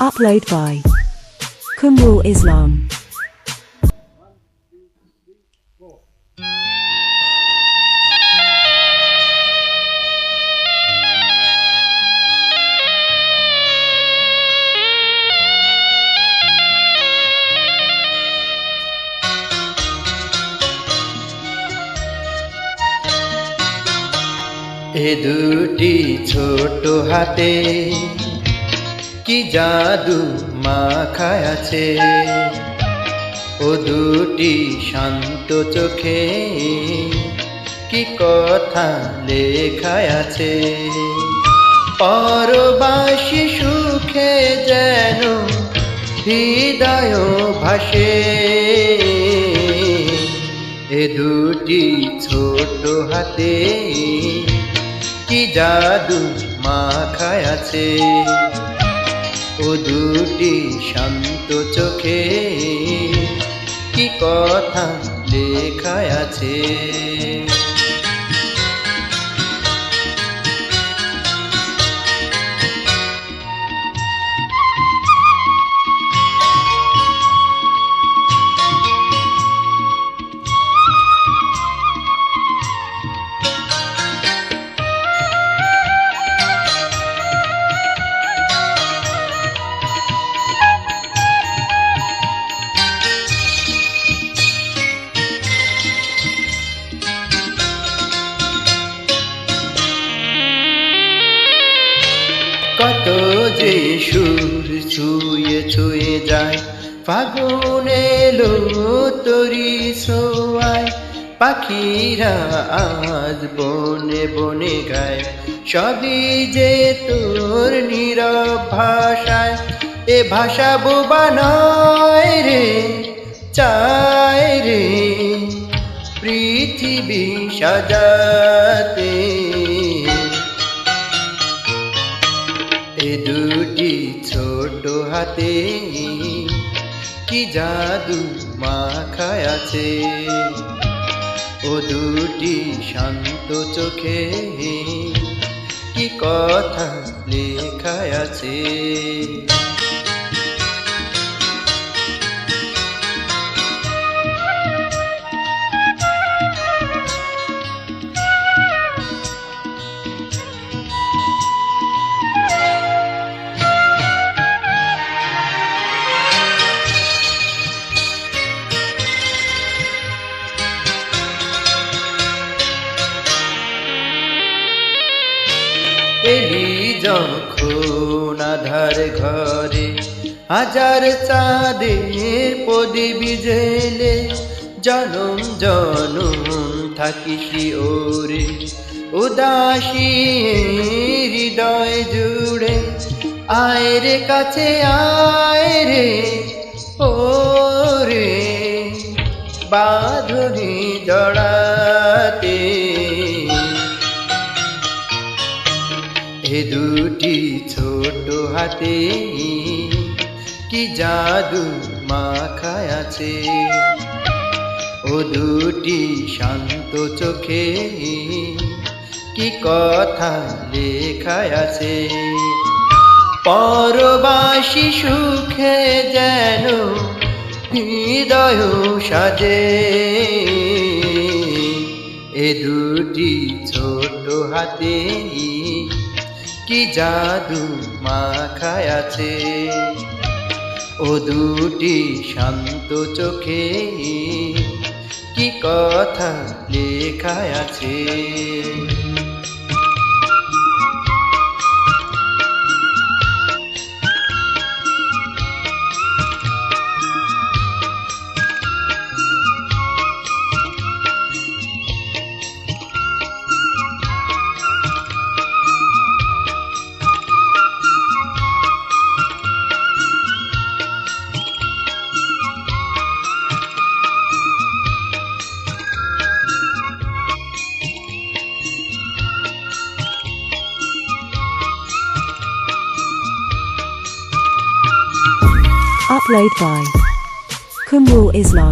Upload by Kumrul Islam. এ দুটি ছোট হাতে কি জাদু মাখায় আছে, ও দুটি শান্ত চোখে কি কথা লেখায় আছে। পরবাসী সুখে যেন হৃদয় ভাসে, এ দুটি ছোট হাতে কি জাদু মাখায় আছে, ও দুটি শান্ত চোখে কি কথা লেখায় আছে। কত যে সুর ছুঁয়ে ছুঁয়ে যায়, ফাগুন এলো তরি ছোঁয়ায়, পাখিরা আজ বনে বনে গায়, সবই যে তোর নীরব ভাষায়। এ ভাষা বোবা নয় রে, চায় রে পৃথিবী সাজাতে, এ দুটি ছোট হাতে কি জাদু মাখায় আছে, ও দুটি শান্ত চোখে কি কথা লেখায় আছে। এলি যখন আধার ঘরে, হাজার চাঁদের প্রদীপ জেলে, জনম জনম থাকিস ওরে উদাসী হৃদয় জুড়ে। আয় রে কাছে আয় রে, ও রে বাঁধনি জড়াতে, এ দুটি ছোট হাতে কি জাদু মাখায় আছে, ও দুটি শান্ত চোখে কি কথা লেখায় আছে। পরবাসী সুখে যেন হৃদয় সাজে, এ দুটি ছোট হাতে কি জাদু মাখায় আছে, ও দুটি শান্ত চোখে কি কথা লেখায় আছে। Upload by Kumrul Islam.